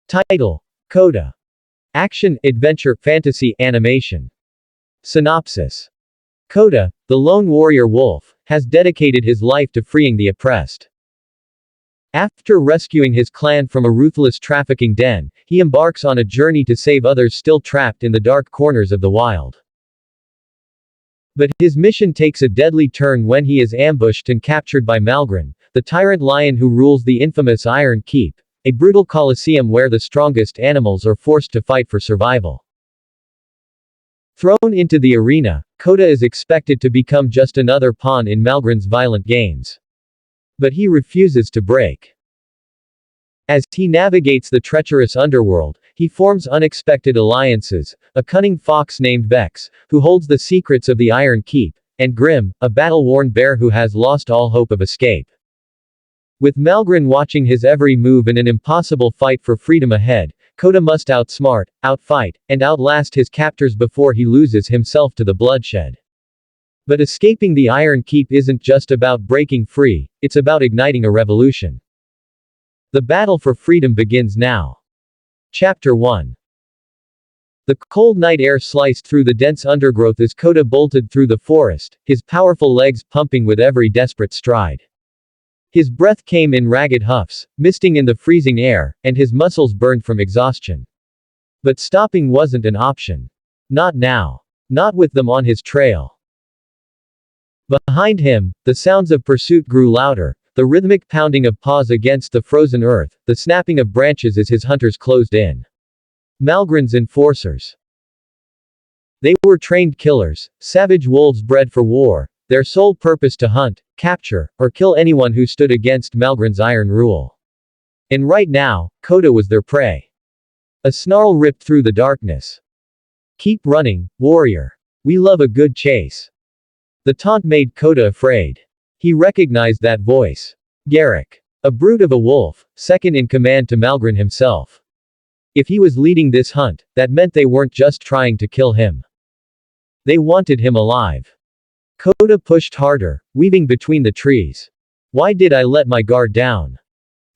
Title: Koda. Action, Adventure, Fantasy, Animation. Synopsis. Koda, the lone warrior wolf, has dedicated his life to freeing the oppressed. After rescuing his clan from a ruthless trafficking den, he embarks on a journey to save others still trapped in the dark corners of the wild. But his mission takes a deadly turn when he is ambushed and captured by Malgrin, the tyrant lion who rules the infamous Iron Keep, a brutal coliseum where the strongest animals are forced to fight for survival. Thrown into the arena, Koda is expected to become just another pawn in Malgrin's violent games. But he refuses to break. As he navigates the treacherous underworld, he forms unexpected alliances, a cunning fox named Vex, who holds the secrets of the Iron Keep, and Grim, a battle-worn bear who has lost all hope of escape. With Malgrin watching his every move in an impossible fight for freedom ahead, Koda must outsmart, outfight, and outlast his captors before he loses himself to the bloodshed. But escaping the Iron Keep isn't just about breaking free, it's about igniting a revolution. The battle for freedom begins now. Chapter 1. The cold night air sliced through the dense undergrowth as Koda bolted through the forest, his powerful legs pumping with every desperate stride. His breath came in ragged huffs, misting in the freezing air, and his muscles burned from exhaustion. But stopping wasn't an option. Not now. Not with them on his trail. Behind him, the sounds of pursuit grew louder, the rhythmic pounding of paws against the frozen earth, the snapping of branches as his hunters closed in. Malgrin's enforcers. They were trained killers, savage wolves bred for war, their sole purpose to hunt, capture, or kill anyone who stood against Malgrin's iron rule. And right now, Koda was their prey. A snarl ripped through the darkness. "Keep running, warrior. We love a good chase." The taunt made Koda afraid. He recognized that voice. Garrick. A brute of a wolf, second in command to Malgrin himself. If he was leading this hunt, that meant they weren't just trying to kill him. They wanted him alive. Koda pushed harder, weaving between the trees. Why did I let my guard down?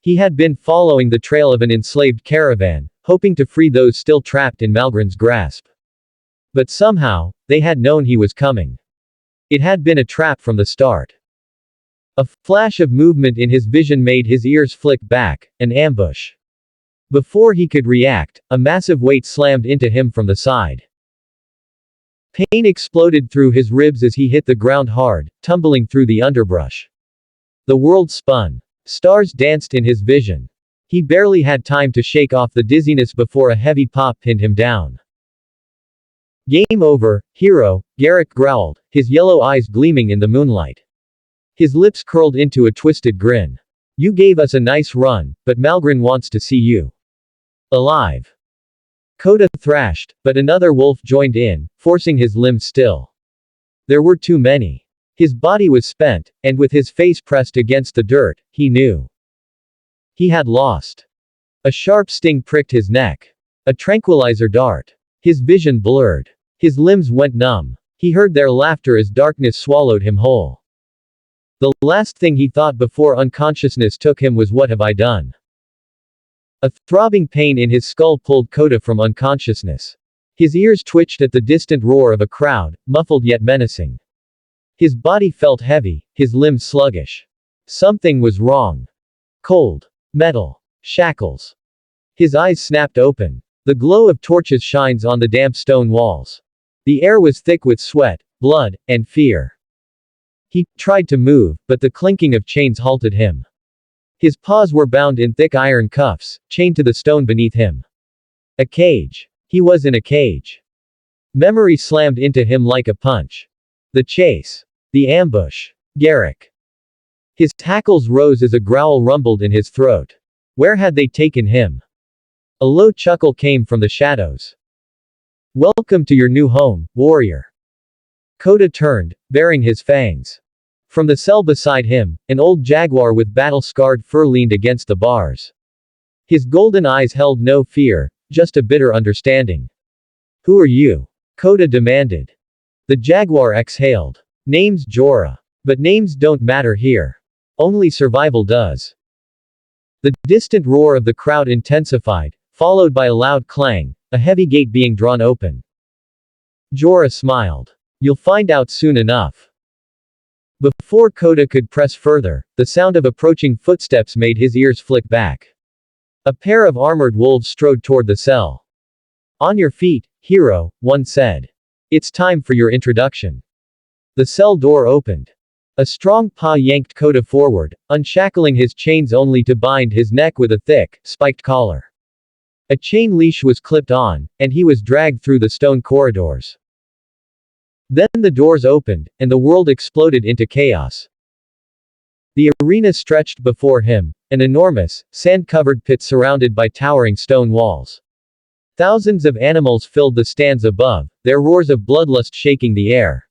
He had been following the trail of an enslaved caravan, hoping to free those still trapped in Malgrin's grasp. But somehow, they had known he was coming. It had been a trap from the start. A flash of movement in his vision made his ears flick back, an ambush. Before he could react, a massive weight slammed into him from the side. Pain exploded through his ribs as he hit the ground hard, tumbling through the underbrush. The world spun. Stars danced in his vision. He barely had time to shake off the dizziness before a heavy pop pinned him down. "Game over, hero," Garrick growled, his yellow eyes gleaming in the moonlight. His lips curled into a twisted grin. "You gave us a nice run, but Malgrin wants to see you alive." Koda thrashed, but another wolf joined in, forcing his limbs still. There were too many. His body was spent, and with his face pressed against the dirt, he knew he had lost. A sharp sting pricked his neck. A tranquilizer dart. His vision blurred. His limbs went numb. He heard their laughter as darkness swallowed him whole. The last thing he thought before unconsciousness took him was, "What have I done?" A throbbing pain in his skull pulled Koda from unconsciousness. His ears twitched at the distant roar of a crowd, muffled yet menacing. His body felt heavy, his limbs sluggish. Something was wrong. Cold. Metal. Shackles. His eyes snapped open. The glow of torches shines on the damp stone walls. The air was thick with sweat, blood, and fear. He tried to move, but the clinking of chains halted him. His paws were bound in thick iron cuffs, chained to the stone beneath him. A cage. He was in a cage. Memory slammed into him like a punch. The chase. The ambush. Garrick. His hackles rose as a growl rumbled in his throat. Where had they taken him? A low chuckle came from the shadows. "Welcome to your new home, warrior." Koda turned, baring his fangs. From the cell beside him, an old jaguar with battle-scarred fur leaned against the bars. His golden eyes held no fear, just a bitter understanding. "Who are you?" Koda demanded. The jaguar exhaled. "Name's Jorah. But names don't matter here. Only survival does." The distant roar of the crowd intensified, followed by a loud clang, a heavy gate being drawn open. Jorah smiled. You'll find out soon enough. Before Koda could press further, the sound of approaching footsteps made his ears flick back. A pair of armored wolves strode toward the cell. On your feet, hero, one said. It's time for your introduction. The cell door opened. A strong paw yanked Koda forward, unshackling his chains only to bind his neck with a thick, spiked collar. A chain leash was clipped on, and he was dragged through the stone corridors. Then the doors opened, and the world exploded into chaos. The arena stretched before him, an enormous, sand-covered pit surrounded by towering stone walls. Thousands of animals filled the stands above, their roars of bloodlust shaking the air.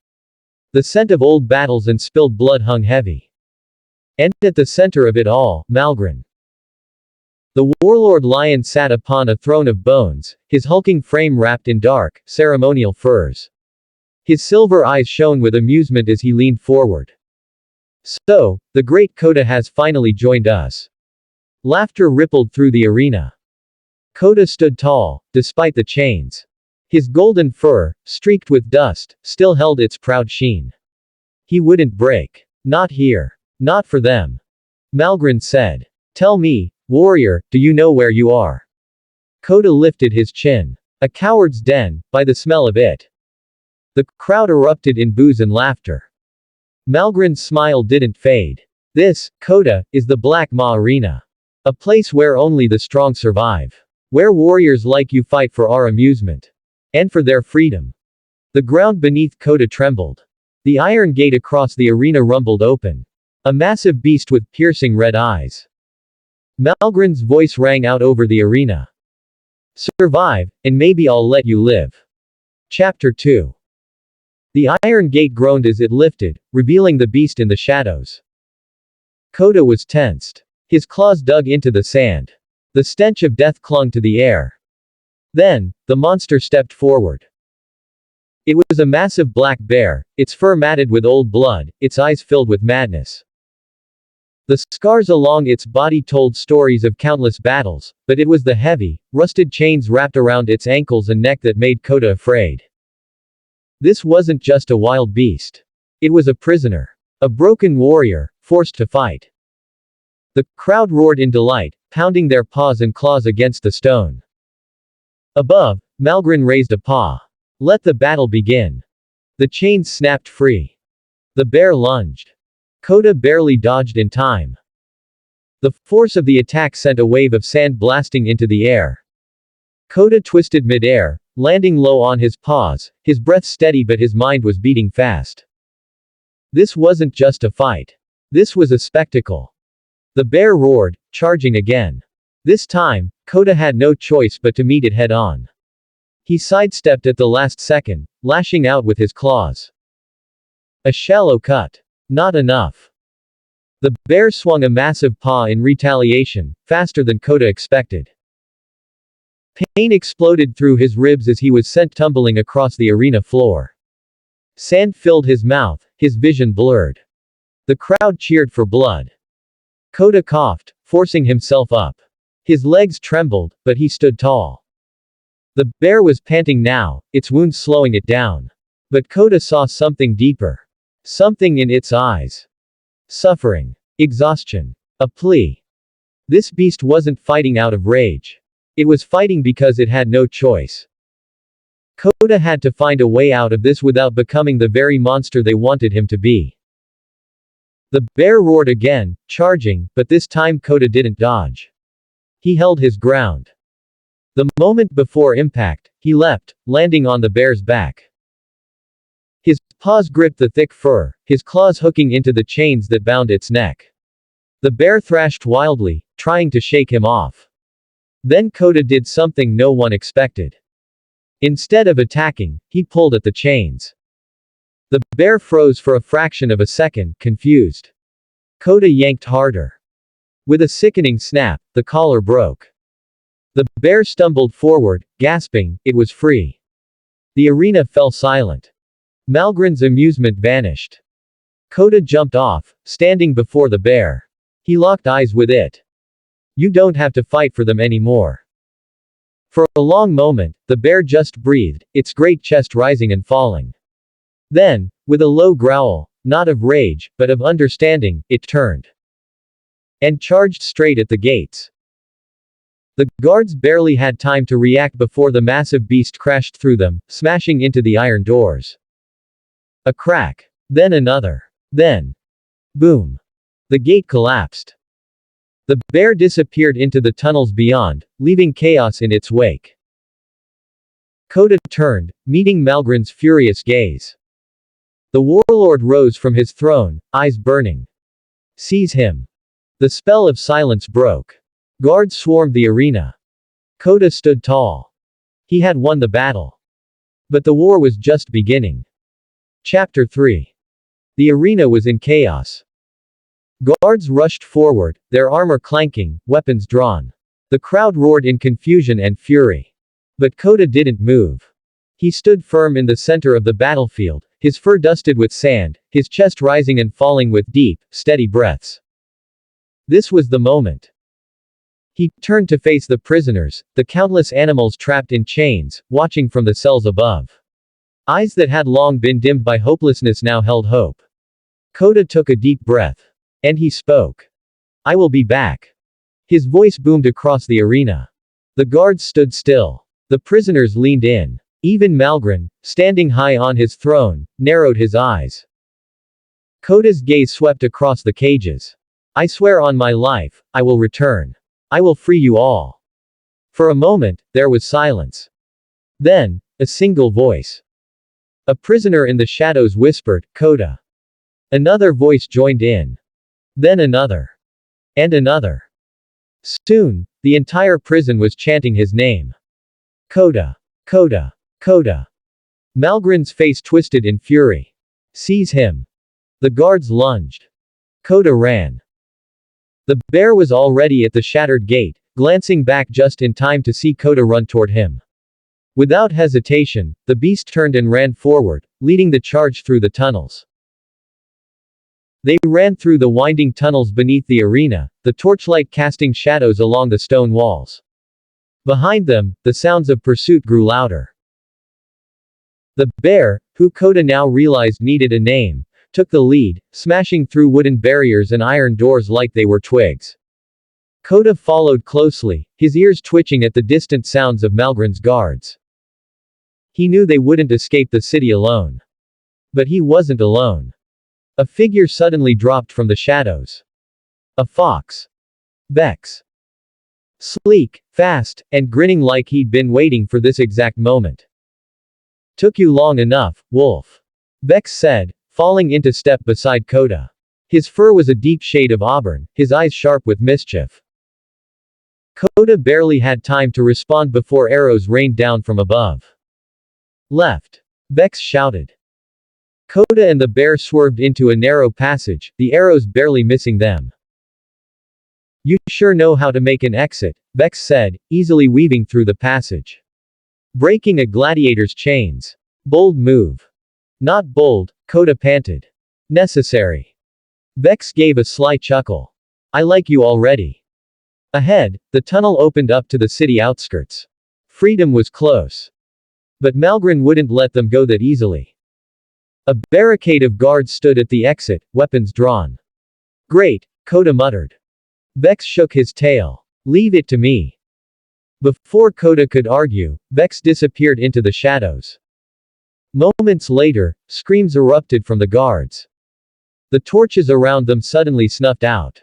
The scent of old battles and spilled blood hung heavy. And at the center of it all, Malgrin. The warlord lion sat upon a throne of bones, his hulking frame wrapped in dark, ceremonial furs. His silver eyes shone with amusement as he leaned forward. So, the great Koda has finally joined us. Laughter rippled through the arena. Koda stood tall, despite the chains. His golden fur, streaked with dust, still held its proud sheen. He wouldn't break. Not here. Not for them. Malgrin said. Tell me, warrior, do you know where you are? Koda lifted his chin. A coward's den, by the smell of it. The crowd erupted in boos and laughter. Malgrin's smile didn't fade. This, Koda, is the Black Maw Arena. A place where only the strong survive. Where warriors like you fight for our amusement. And for their freedom. The ground beneath Koda trembled. The iron gate across the arena rumbled open. A massive beast with piercing red eyes. Malgrin's voice rang out over the arena. Survive, and maybe I'll let you live. Chapter 2. The iron gate groaned as it lifted, revealing the beast in the shadows. Koda was tensed. His claws dug into the sand. The stench of death clung to the air. Then, the monster stepped forward. It was a massive black bear, its fur matted with old blood, its eyes filled with madness. The scars along its body told stories of countless battles, but it was the heavy, rusted chains wrapped around its ankles and neck that made Koda afraid. This wasn't just a wild beast. It was a prisoner. A broken warrior, forced to fight. The crowd roared in delight, pounding their paws and claws against the stone. Above, Malgrin raised a paw. Let the battle begin. The chains snapped free. The bear lunged. Koda barely dodged in time. The force of the attack sent a wave of sand blasting into the air. Koda twisted mid-air, landing low on his paws, his breath steady but his mind was beating fast. This wasn't just a fight. This was a spectacle. The bear roared, charging again. This time, Koda had no choice but to meet it head-on. He sidestepped at the last second, lashing out with his claws. A shallow cut. Not enough. The bear swung a massive paw in retaliation, faster than Koda expected. Pain exploded through his ribs as he was sent tumbling across the arena floor. Sand filled his mouth, his vision blurred. The crowd cheered for blood. Koda coughed, forcing himself up. His legs trembled, but he stood tall. The bear was panting now, its wounds slowing it down. But Koda saw something deeper. Something in its eyes. Suffering. Exhaustion. A plea. This beast wasn't fighting out of rage. It was fighting because it had no choice. Koda had to find a way out of this without becoming the very monster they wanted him to be. The bear roared again, charging, but this time Koda didn't dodge. He held his ground. The moment before impact, he leapt, landing on the bear's back. His paws gripped the thick fur, his claws hooking into the chains that bound its neck. The bear thrashed wildly, trying to shake him off. Then Koda did something no one expected. Instead of attacking, he pulled at the chains. The bear froze for a fraction of a second, confused. Koda yanked harder. With a sickening snap, the collar broke. The bear stumbled forward, gasping, it was free. The arena fell silent. Malgrin's amusement vanished. Koda jumped off, standing before the bear. He locked eyes with it. You don't have to fight for them anymore. For a long moment, the bear just breathed, its great chest rising and falling. Then, with a low growl, not of rage, but of understanding, it turned and charged straight at the gates. The guards barely had time to react before the massive beast crashed through them, smashing into the iron doors. A crack. Then another. Then. Boom. The gate collapsed. The bear disappeared into the tunnels beyond, leaving chaos in its wake. Koda turned, meeting Malgrin's furious gaze. The warlord rose from his throne, eyes burning. Seize him. The spell of silence broke. Guards swarmed the arena. Koda stood tall. He had won the battle. But the war was just beginning. Chapter 3. The arena was in chaos. Guards rushed forward, their armor clanking, weapons drawn. The crowd roared in confusion and fury. But Koda didn't move. He stood firm in the center of the battlefield, his fur dusted with sand, his chest rising and falling with deep, steady breaths. This was the moment. He turned to face the prisoners, the countless animals trapped in chains, watching from the cells above. Eyes that had long been dimmed by hopelessness now held hope. Koda took a deep breath. And he spoke. I will be back. His voice boomed across the arena. The guards stood still. The prisoners leaned in. Even Malgrin, standing high on his throne, narrowed his eyes. Koda's gaze swept across the cages. I swear on my life, I will return. I will free you all. For a moment, there was silence. Then, a single voice. A prisoner in the shadows whispered, Koda. Another voice joined in. Then another. And another. Soon, the entire prison was chanting his name. Koda. Koda. Koda. Malgrin's face twisted in fury. Seize him. The guards lunged. Koda ran. The bear was already at the shattered gate, glancing back just in time to see Koda run toward him. Without hesitation, the beast turned and ran forward, leading the charge through the tunnels. They ran through the winding tunnels beneath the arena, the torchlight casting shadows along the stone walls. Behind them, the sounds of pursuit grew louder. The bear, who Koda now realized needed a name, took the lead, smashing through wooden barriers and iron doors like they were twigs. Koda followed closely, his ears twitching at the distant sounds of Malgrin's guards. He knew they wouldn't escape the city alone. But he wasn't alone. A figure suddenly dropped from the shadows. A fox. Bex. Sleek, fast, and grinning like he'd been waiting for this exact moment. Took you long enough, Wolf. Bex said, falling into step beside Koda. His fur was a deep shade of auburn, his eyes sharp with mischief. Koda barely had time to respond before arrows rained down from above. Left. Bex shouted. Koda and the bear swerved into a narrow passage, the arrows barely missing them. You sure know how to make an exit, Bex said, easily weaving through the passage. Breaking a gladiator's chains. Bold move. Not bold, Koda panted. Necessary. Bex gave a sly chuckle. I like you already. Ahead, the tunnel opened up to the city outskirts. Freedom was close. But Malgrin wouldn't let them go that easily. A barricade of guards stood at the exit, weapons drawn. Great, Koda muttered. Bex shook his tail. Leave it to me. Before Koda could argue, Bex disappeared into the shadows. Moments later, screams erupted from the guards. The torches around them suddenly snuffed out.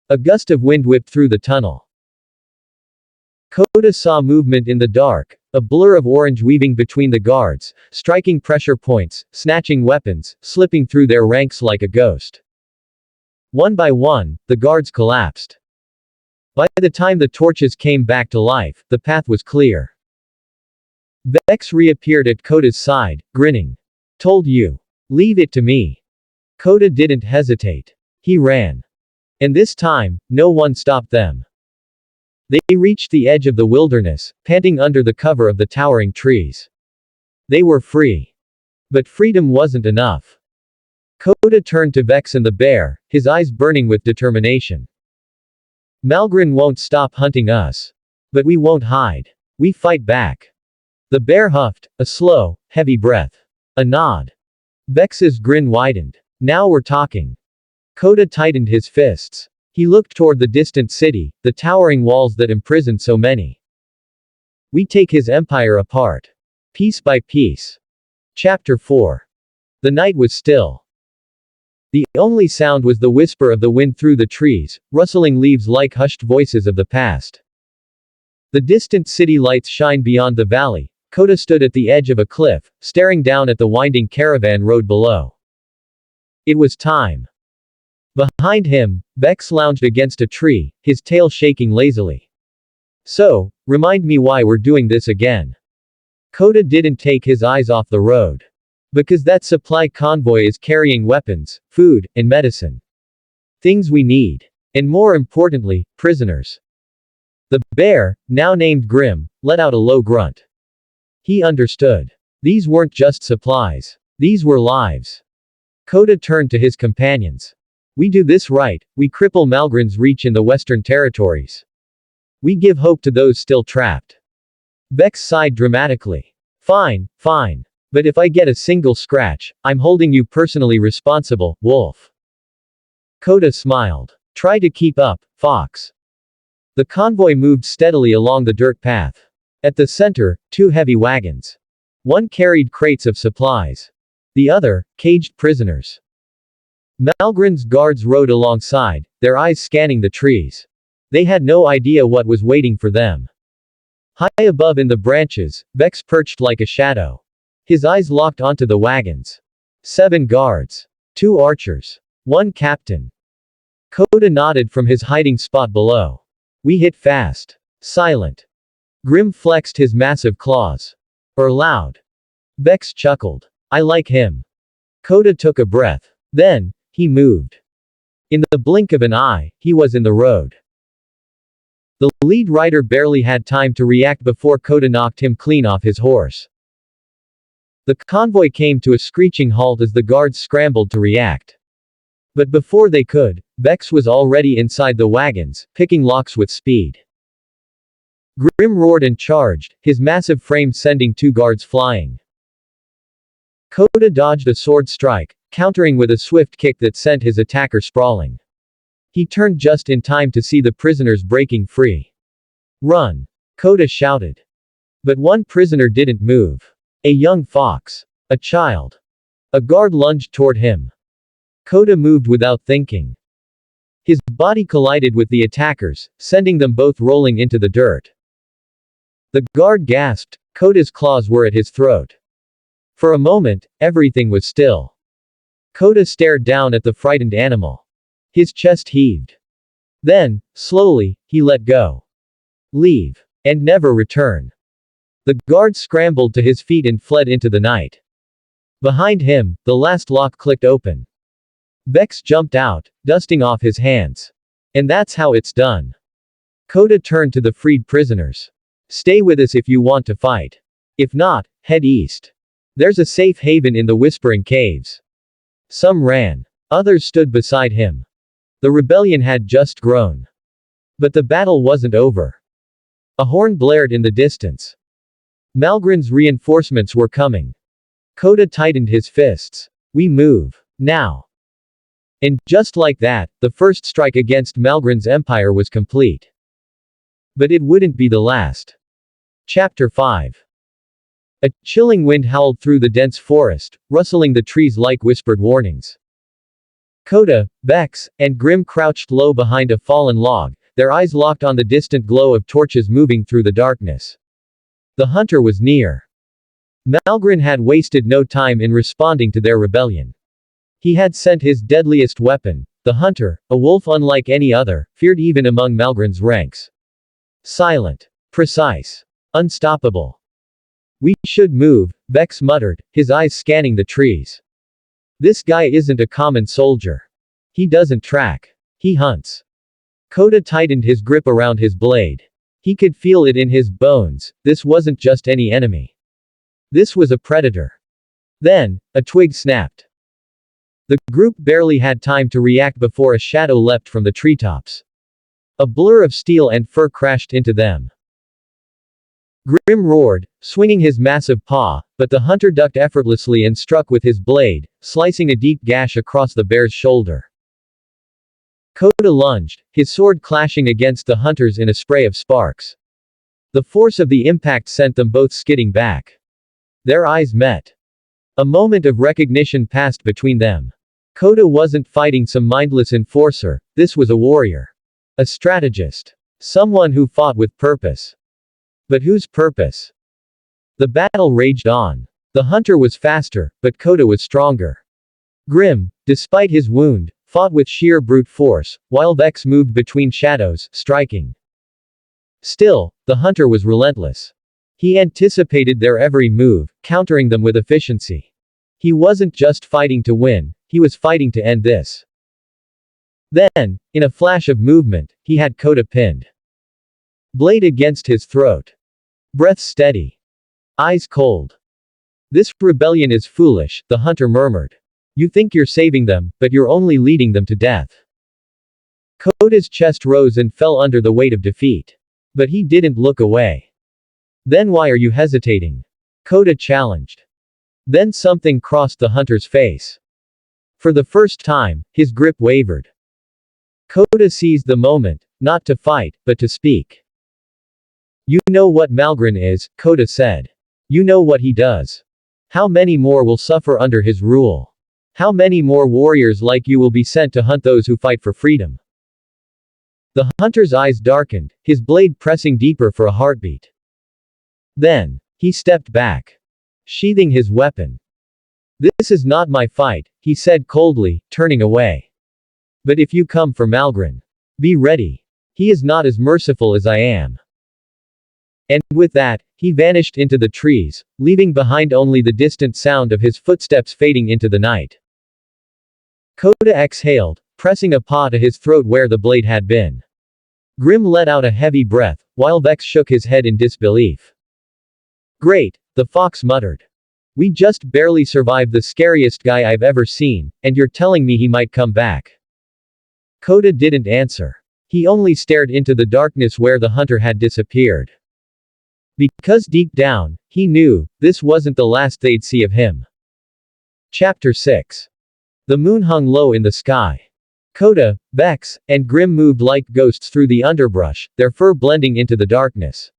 A gust of wind whipped through the tunnel. Koda saw movement in the dark, a blur of orange weaving between the guards, striking pressure points, snatching weapons, slipping through their ranks like a ghost. One by one, the guards collapsed. By the time the torches came back to life, the path was clear. Bex reappeared at Koda's side, grinning. Told you. Leave it to me. Koda didn't hesitate. He ran. And this time, no one stopped them. They reached the edge of the wilderness, panting under the cover of the towering trees. They were free. But freedom wasn't enough. Koda turned to Vex and the bear, his eyes burning with determination. Malgrin won't stop hunting us. But we won't hide. We fight back. The bear huffed, a slow, heavy breath. A nod. Vex's grin widened. Now we're talking. Koda tightened his fists. He looked toward the distant city, the towering walls that imprisoned so many. We take his empire apart. Piece by piece. Chapter 4. The night was still. The only sound was the whisper of the wind through the trees, rustling leaves like hushed voices of the past. The distant city lights shine beyond the valley. Koda stood at the edge of a cliff, staring down at the winding caravan road below. It was time. Behind him, Vex lounged against a tree, his tail shaking lazily. So, remind me why we're doing this again. Koda didn't take his eyes off the road. Because that supply convoy is carrying weapons, food, and medicine. Things we need. And more importantly, prisoners. The bear, now named Grim, let out a low grunt. He understood. These weren't just supplies. These were lives. Koda turned to his companions. We do this right, we cripple Malgrin's reach in the Western Territories. We give hope to those still trapped. Vex sighed dramatically. Fine, fine. But if I get a single scratch, I'm holding you personally responsible, Wolf. Koda smiled. Try to keep up, Fox. The convoy moved steadily along the dirt path. At the center, 2 heavy wagons. One carried crates of supplies. The other, caged prisoners. Malgrin's guards rode alongside, their eyes scanning the trees. They had no idea what was waiting for them. High above in the branches, Vex perched like a shadow. His eyes locked onto the wagons. 7 guards. 2 archers. 1 captain. Koda nodded from his hiding spot below. We hit fast. Silent. Grim flexed his massive claws. Or loud. Vex chuckled. I like him. Koda took a breath. Then, he moved. In the blink of an eye, he was in the road. The lead rider barely had time to react before Koda knocked him clean off his horse. The convoy came to a screeching halt as the guards scrambled to react. But before they could, Vex was already inside the wagons, picking locks with speed. Grim roared and charged, his massive frame sending 2 guards flying. Koda dodged a sword strike, countering with a swift kick that sent his attacker sprawling. He turned just in time to see the prisoners breaking free. Run! Koda shouted. But one prisoner didn't move. A young fox. A child. A guard lunged toward him. Koda moved without thinking. His body collided with the attackers, sending them both rolling into the dirt. The guard gasped. Koda's claws were at his throat. For a moment, everything was still. Koda stared down at the frightened animal. His chest heaved. Then, slowly, he let go. Leave. And never return. The guard scrambled to his feet and fled into the night. Behind him, the last lock clicked open. Vex jumped out, dusting off his hands. And that's how it's done. Koda turned to the freed prisoners. Stay with us if you want to fight. If not, head east. There's a safe haven in the Whispering Caves. Some ran. Others stood beside him. The rebellion had just grown. But the battle wasn't over. A horn blared in the distance. Malgrin's reinforcements were coming. Koda tightened his fists. We move. Now. And just like that, the first strike against Malgrin's empire was complete. But it wouldn't be the last. Chapter 5. A chilling wind howled through the dense forest, rustling the trees like whispered warnings. Koda, Vex, and Grim crouched low behind a fallen log, their eyes locked on the distant glow of torches moving through the darkness. The hunter was near. Malgrin had wasted no time in responding to their rebellion. He had sent his deadliest weapon, the hunter, a wolf unlike any other, feared even among Malgrin's ranks. Silent. Precise. Unstoppable. We should move, Vex muttered, his eyes scanning the trees. This guy isn't a common soldier. He doesn't track. He hunts. Koda tightened his grip around his blade. He could feel it in his bones, this wasn't just any enemy. This was a predator. Then, a twig snapped. The group barely had time to react before a shadow leapt from the treetops. A blur of steel and fur crashed into them. Grim roared, swinging his massive paw, but the hunter ducked effortlessly and struck with his blade, slicing a deep gash across the bear's shoulder. Koda lunged, his sword clashing against the hunters in a spray of sparks. The force of the impact sent them both skidding back. Their eyes met. A moment of recognition passed between them. Koda wasn't fighting some mindless enforcer, this was a warrior. A strategist. Someone who fought with purpose. But whose purpose? The battle raged on. The hunter was faster, but Koda was stronger. Grim, despite his wound, fought with sheer brute force, while Vex moved between shadows, striking. Still, the hunter was relentless. He anticipated their every move, countering them with efficiency. He wasn't just fighting to win, he was fighting to end this. Then, in a flash of movement, he had Koda pinned. Blade against his throat. Breath steady. Eyes cold. This rebellion is foolish, the hunter murmured. You think you're saving them, but you're only leading them to death. Koda's chest rose and fell under the weight of defeat. But he didn't look away. Then why are you hesitating? Koda challenged. Then something crossed the hunter's face. For the first time, his grip wavered. Koda seized the moment, not to fight, but to speak. You know what Malgrin is, Koda said. You know what he does. How many more will suffer under his rule? How many more warriors like you will be sent to hunt those who fight for freedom? The hunter's eyes darkened, his blade pressing deeper for a heartbeat. Then, he stepped back, sheathing his weapon. This is not my fight, he said coldly, turning away. But if you come for Malgrin, be ready. He is not as merciful as I am. And with that, he vanished into the trees, leaving behind only the distant sound of his footsteps fading into the night. Koda exhaled, pressing a paw to his throat where the blade had been. Grim let out a heavy breath, while Vex shook his head in disbelief. Great, the fox muttered. We just barely survived the scariest guy I've ever seen, and you're telling me he might come back. Koda didn't answer. He only stared into the darkness where the hunter had disappeared. Because deep down, he knew, this wasn't the last they'd see of him. Chapter 6. The moon hung low in the sky. Koda, Vex, and Grim moved like ghosts through the underbrush, their fur blending into the darkness.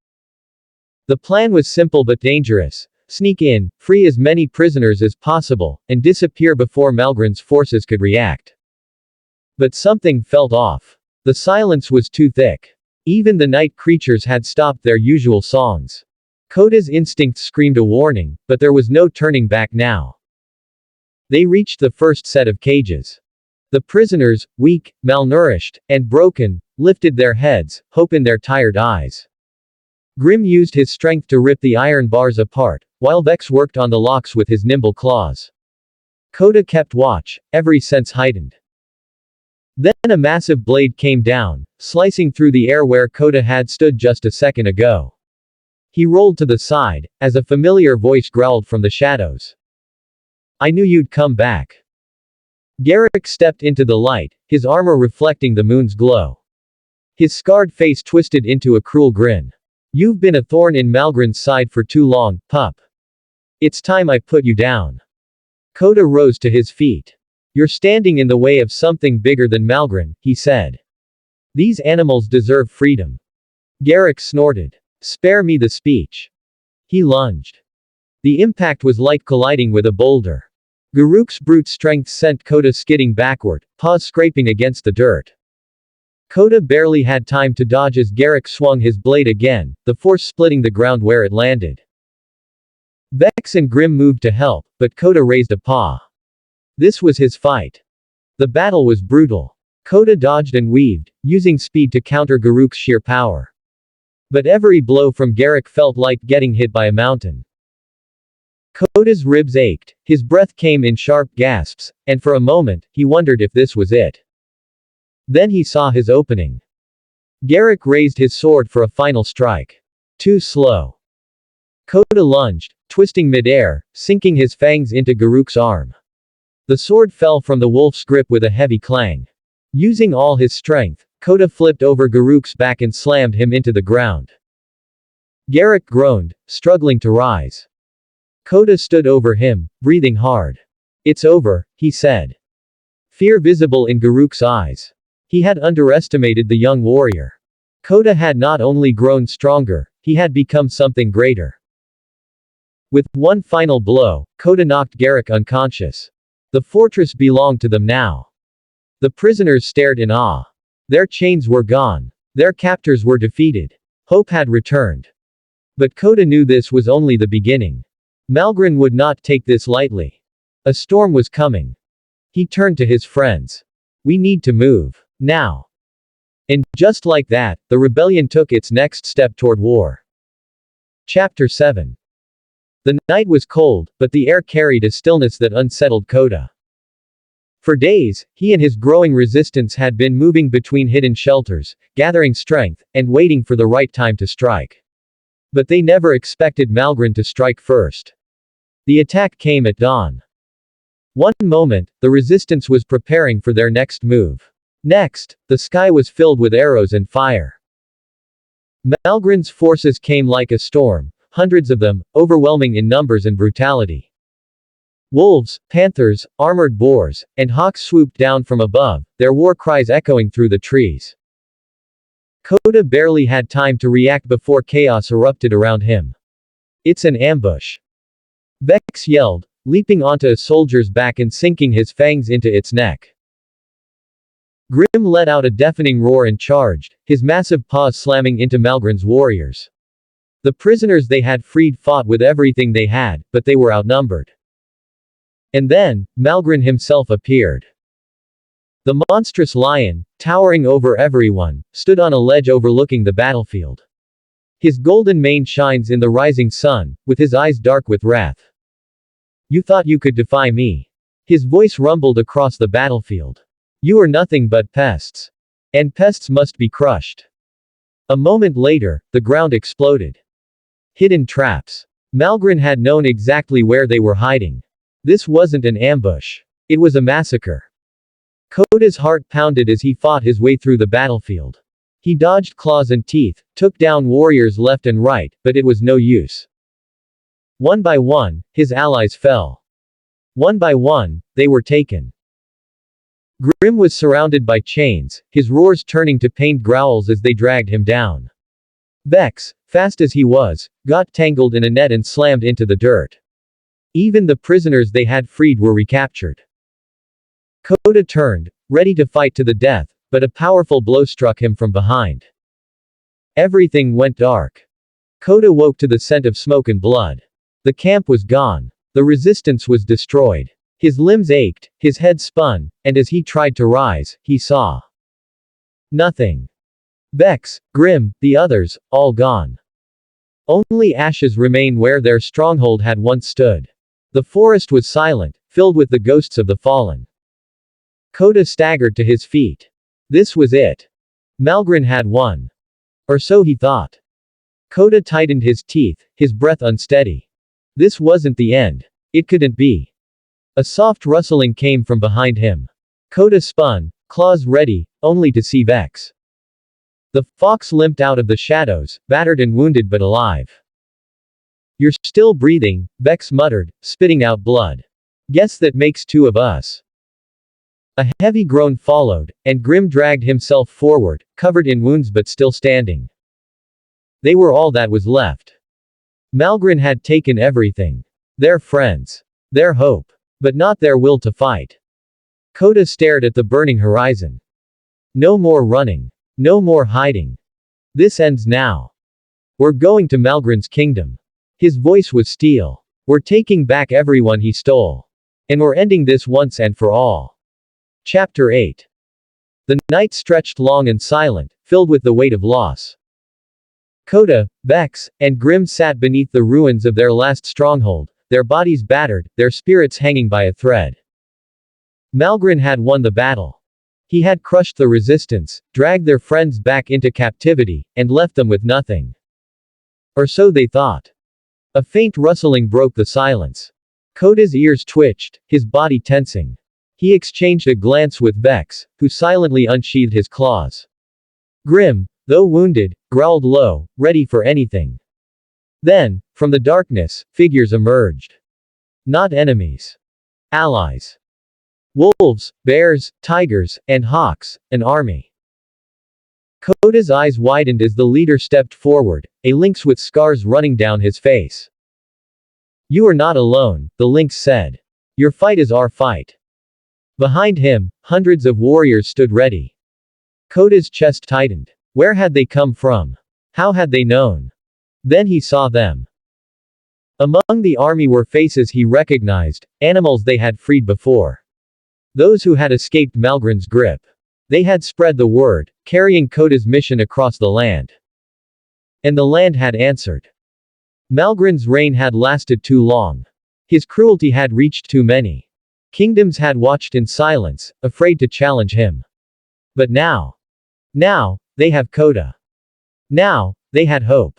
The plan was simple but dangerous. Sneak in, free as many prisoners as possible, and disappear before Malgrin's forces could react. But something felt off. The silence was too thick. Even the night creatures had stopped their usual songs. Koda's instincts screamed a warning, but there was no turning back now. They reached the first set of cages. The prisoners, weak, malnourished, and broken, lifted their heads, hope in their tired eyes. Grim used his strength to rip the iron bars apart, while Vex worked on the locks with his nimble claws. Koda kept watch, every sense heightened. Then a massive blade came down, slicing through the air where Koda had stood just a second ago. He rolled to the side, as a familiar voice growled from the shadows. I knew you'd come back. Garrick stepped into the light, his armor reflecting the moon's glow. His scarred face twisted into a cruel grin. You've been a thorn in Malgrin's side for too long, pup. It's time I put you down. Koda rose to his feet. You're standing in the way of something bigger than Malgrin, he said. These animals deserve freedom. Garrick snorted. Spare me the speech. He lunged. The impact was like colliding with a boulder. Garruk's brute strength sent Koda skidding backward, paws scraping against the dirt. Koda barely had time to dodge as Garrick swung his blade again, the force splitting the ground where it landed. Vex and Grim moved to help, but Koda raised a paw. This was his fight. The battle was brutal. Koda dodged and weaved, using speed to counter Garruk's sheer power. But every blow from Garrick felt like getting hit by a mountain. Koda's ribs ached, his breath came in sharp gasps, and for a moment, he wondered if this was it. Then he saw his opening. Garrick raised his sword for a final strike. Too slow. Koda lunged, twisting midair, sinking his fangs into Garruk's arm. The sword fell from the wolf's grip with a heavy clang. Using all his strength, Koda flipped over Garruk's back and slammed him into the ground. Garrick groaned, struggling to rise. Koda stood over him, breathing hard. It's over, he said. Fear visible in Garruk's eyes. He had underestimated the young warrior. Koda had not only grown stronger, he had become something greater. With one final blow, Koda knocked Garrick unconscious. The fortress belonged to them now. The prisoners stared in awe. Their chains were gone. Their captors were defeated. Hope had returned. But Koda knew this was only the beginning. Malgrin would not take this lightly. A storm was coming. He turned to his friends. We need to move. Now. And just like that, the rebellion took its next step toward war. Chapter 7. The night was cold, but the air carried a stillness that unsettled Koda. For days, he and his growing resistance had been moving between hidden shelters, gathering strength, and waiting for the right time to strike. But they never expected Malgrin to strike first. The attack came at dawn. One moment, the resistance was preparing for their next move. Next, the sky was filled with arrows and fire. Malgrin's forces came like a storm, hundreds of them, overwhelming in numbers and brutality. Wolves, panthers, armored boars, and hawks swooped down from above, their war cries echoing through the trees. Koda barely had time to react before chaos erupted around him. It's an ambush. Vex yelled, leaping onto a soldier's back and sinking his fangs into its neck. Grim let out a deafening roar and charged, his massive paws slamming into Malgrin's warriors. The prisoners they had freed fought with everything they had, but they were outnumbered. And then, Malgrin himself appeared. The monstrous lion, towering over everyone, stood on a ledge overlooking the battlefield. His golden mane shines in the rising sun, with his eyes dark with wrath. You thought you could defy me. His voice rumbled across the battlefield. You are nothing but pests. And pests must be crushed. A moment later, the ground exploded. Hidden traps. Malgrin had known exactly where they were hiding. This wasn't an ambush. It was a massacre. Koda's heart pounded as he fought his way through the battlefield. He dodged claws and teeth, took down warriors left and right, but it was no use. One by one, his allies fell. One by one, they were taken. Grim was surrounded by chains, his roars turning to pained growls as they dragged him down. Vex, fast as he was, got tangled in a net and slammed into the dirt. Even the prisoners they had freed were recaptured. Koda turned, ready to fight to the death, but a powerful blow struck him from behind. Everything went dark. Koda woke to the scent of smoke and blood. The camp was gone. The resistance was destroyed. His limbs ached, his head spun, and as he tried to rise, he saw nothing. Vex, Grim, the others, all gone. Only ashes remain where their stronghold had once stood. The forest was silent, filled with the ghosts of the fallen. Koda staggered to his feet. This was it. Malgrin had won. Or so he thought. Koda tightened his teeth, his breath unsteady. This wasn't the end. It couldn't be. A soft rustling came from behind him. Koda spun, claws ready, only to see Vex. The fox limped out of the shadows, battered and wounded but alive. You're still breathing, Vex muttered, spitting out blood. Guess that makes two of us. A heavy groan followed, and Grim dragged himself forward, covered in wounds but still standing. They were all that was left. Malgrin had taken everything. Their friends. Their hope. But not their will to fight. Koda stared at the burning horizon. No more running. No more hiding. This ends now. We're going to Malgrin's kingdom. His voice was steel. We're taking back everyone he stole. And we're ending this once and for all. Chapter 8. The night stretched long and silent, filled with the weight of loss. Koda, Vex, and Grim sat beneath the ruins of their last stronghold, their bodies battered, their spirits hanging by a thread. Malgrin had won the battle. He had crushed the resistance, dragged their friends back into captivity, and left them with nothing. Or so they thought. A faint rustling broke the silence. Koda's ears twitched, his body tensing. He exchanged a glance with Vex, who silently unsheathed his claws. Grim, though wounded, growled low, ready for anything. Then, from the darkness, figures emerged. Not enemies. Allies. Wolves, bears, tigers, and hawks, an army. Koda's eyes widened as the leader stepped forward, a lynx with scars running down his face. You are not alone, the lynx said. Your fight is our fight. Behind him, hundreds of warriors stood ready. Koda's chest tightened. Where had they come from? How had they known? Then he saw them. Among the army were faces he recognized, animals they had freed before. Those who had escaped Malgrin's grip. They had spread the word, carrying Koda's mission across the land. And the land had answered. Malgrin's reign had lasted too long. His cruelty had reached too many. Kingdoms had watched in silence, afraid to challenge him. But now, they have Koda. Now, they had hope.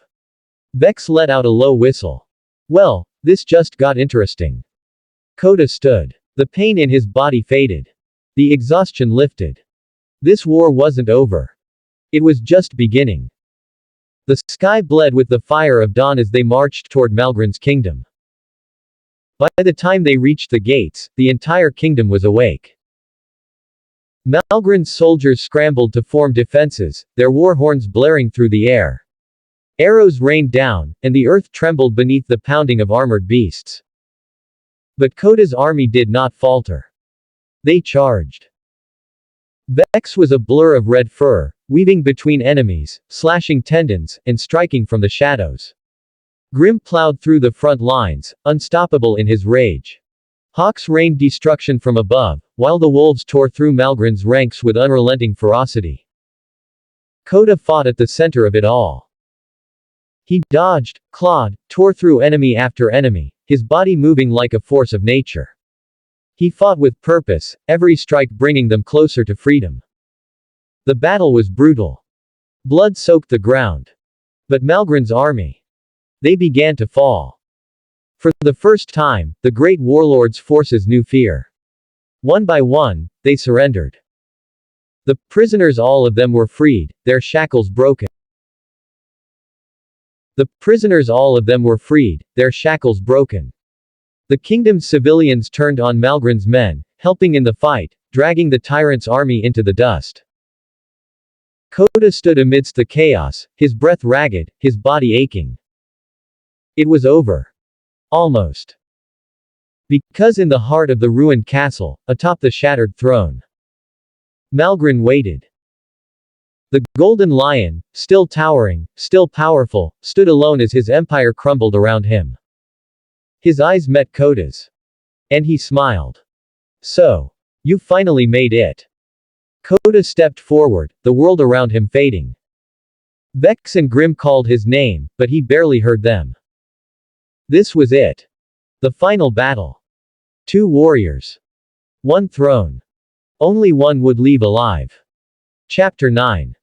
Vex let out a low whistle. Well, this just got interesting. Koda stood. The pain in his body faded. The exhaustion lifted. This war wasn't over. It was just beginning. The sky bled with the fire of dawn as they marched toward Malgrin's kingdom. By the time they reached the gates, the entire kingdom was awake. Malgrin's soldiers scrambled to form defenses, their war horns blaring through the air. Arrows rained down, and the earth trembled beneath the pounding of armored beasts. But Koda's army did not falter. They charged. Vex was a blur of red fur, weaving between enemies, slashing tendons, and striking from the shadows. Grim plowed through the front lines, unstoppable in his rage. Hawks rained destruction from above, while the wolves tore through Malgrin's ranks with unrelenting ferocity. Koda fought at the center of it all. He dodged, clawed, tore through enemy after enemy, his body moving like a force of nature. He fought with purpose, every strike bringing them closer to freedom. The battle was brutal. Blood soaked the ground. But Malgrin's army. They began to fall. For the first time, the great warlord's forces knew fear. One by one, they surrendered. The prisoners, all of them were freed, their shackles broken. The prisoners, all of them were freed, their shackles broken. The kingdom's civilians turned on Malgrin's men, helping in the fight, dragging the tyrant's army into the dust. Koda stood amidst the chaos, his breath ragged, his body aching. It was over. Almost. Because in the heart of the ruined castle, atop the shattered throne, Malgrin waited. The golden lion, still towering, still powerful, stood alone as his empire crumbled around him. His eyes met Koda's. And he smiled. So, you finally made it. Koda stepped forward, the world around him fading. Vex and Grim called his name, but he barely heard them. This was it. The final battle. 2 warriors. 1 throne. Only one would leave alive. Chapter 9.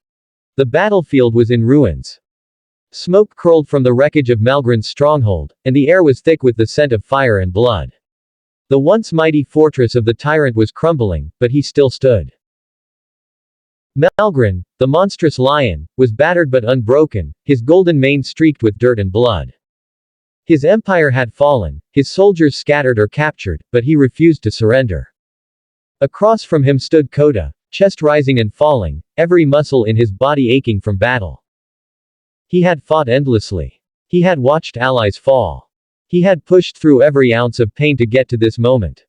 The battlefield was in ruins. Smoke curled from the wreckage of Malgrin's stronghold, and the air was thick with the scent of fire and blood. The once mighty fortress of the tyrant was crumbling, but he still stood. Malgrin, the monstrous lion, was battered but unbroken, his golden mane streaked with dirt and blood. His empire had fallen, his soldiers scattered or captured, but he refused to surrender. Across from him stood Koda, chest rising and falling, every muscle in his body aching from battle. He had fought endlessly. He had watched allies fall. He had pushed through every ounce of pain to get to this moment.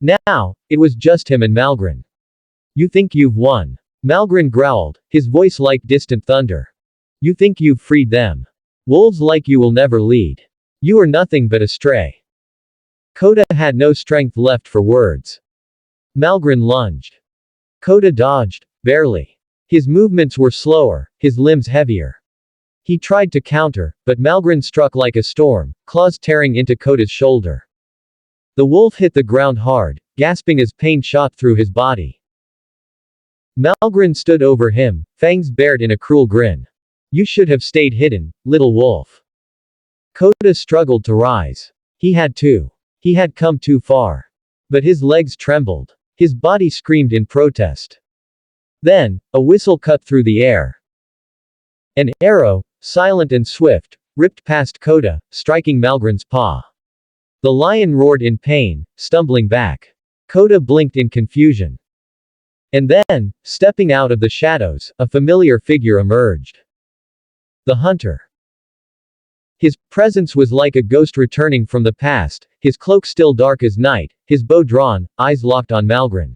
Now, it was just him and Malgrin. You think you've won? Malgrin growled, his voice like distant thunder. You think you've freed them? Wolves like you will never lead. You are nothing but a stray. Koda had no strength left for words. Malgrin lunged. Koda dodged, barely. His movements were slower, his limbs heavier. He tried to counter, but Malgrin struck like a storm, claws tearing into Koda's shoulder. The wolf hit the ground hard, gasping as pain shot through his body. Malgrin stood over him, fangs bared in a cruel grin. You should have stayed hidden, little wolf. Koda struggled to rise. He had to. He had come too far. But his legs trembled. His body screamed in protest. Then, a whistle cut through the air. An arrow, silent and swift, ripped past Koda, striking Malgrin's paw. The lion roared in pain, stumbling back. Koda blinked in confusion. And then, stepping out of the shadows, a familiar figure emerged. The hunter. His presence was like a ghost returning from the past, his cloak still dark as night, his bow drawn, eyes locked on Malgrin.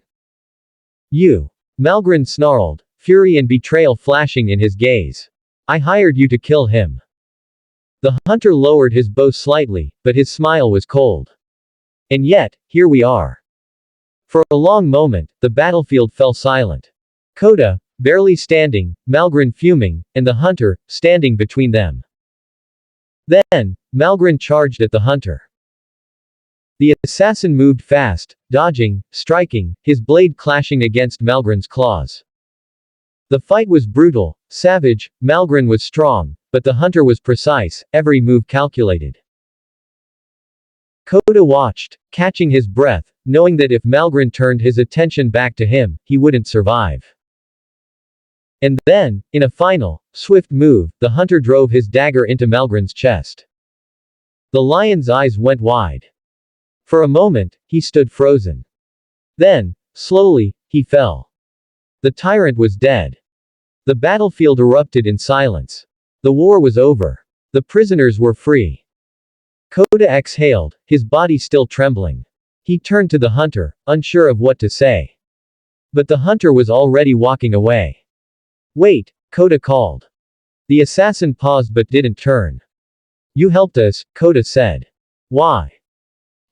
You. Malgrin snarled, fury and betrayal flashing in his gaze. I hired you to kill him. The hunter lowered his bow slightly, but his smile was cold. And yet, here we are. For a long moment, the battlefield fell silent. Koda, barely standing, Malgrin fuming, and the hunter, standing between them. Then, Malgrin charged at the hunter. The assassin moved fast, dodging, striking, his blade clashing against Malgrin's claws. The fight was brutal, savage, Malgrin was strong, but the hunter was precise, every move calculated. Koda watched, catching his breath, knowing that if Malgrin turned his attention back to him, he wouldn't survive. And then, in a final, swift move, the hunter drove his dagger into Malgrin's chest. The lion's eyes went wide. For a moment, he stood frozen. Then, slowly, he fell. The tyrant was dead. The battlefield erupted in silence. The war was over. The prisoners were free. Koda exhaled, his body still trembling. He turned to the hunter, unsure of what to say. But the hunter was already walking away. Wait, Koda called. The assassin paused but didn't turn. You helped us, Koda said. Why?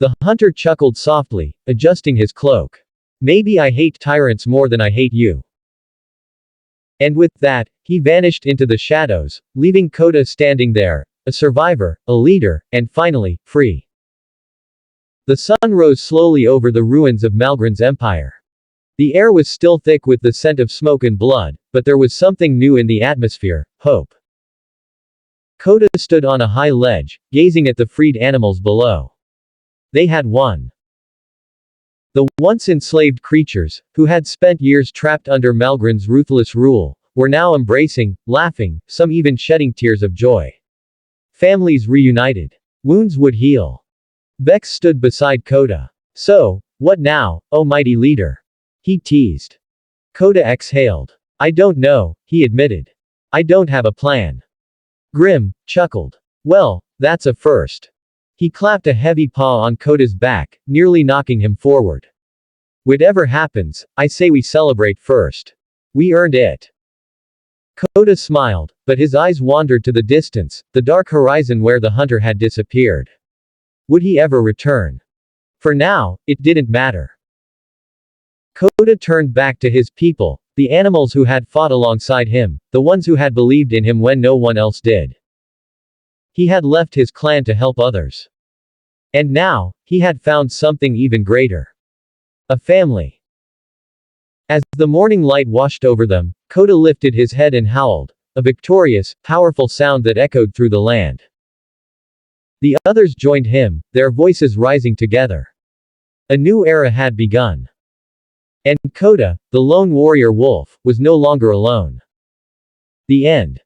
The hunter chuckled softly, adjusting his cloak. Maybe I hate tyrants more than I hate you. And with that, he vanished into the shadows, leaving Koda standing there, a survivor, a leader, and finally, free. The sun rose slowly over the ruins of Malgrin's empire. The air was still thick with the scent of smoke and blood, but there was something new in the atmosphere, hope. Koda stood on a high ledge, gazing at the freed animals below. They had won. The once enslaved creatures, who had spent years trapped under Malgrin's ruthless rule, were now embracing, laughing, some even shedding tears of joy. Families reunited. Wounds would heal. Vex stood beside Koda. So, what now, oh mighty leader? He teased. Koda exhaled. I don't know, he admitted. I don't have a plan. Grim chuckled. Well, that's a first. He clapped a heavy paw on Koda's back, nearly knocking him forward. Whatever happens, I say we celebrate first. We earned it. Koda smiled, but his eyes wandered to the distance, the dark horizon where the hunter had disappeared. Would he ever return? For now, it didn't matter. Koda turned back to his people, the animals who had fought alongside him, the ones who had believed in him when no one else did. He had left his clan to help others. And now, he had found something even greater. A family. As the morning light washed over them, Koda lifted his head and howled, a victorious, powerful sound that echoed through the land. The others joined him, their voices rising together. A new era had begun. And Koda, the lone warrior wolf, was no longer alone. The end.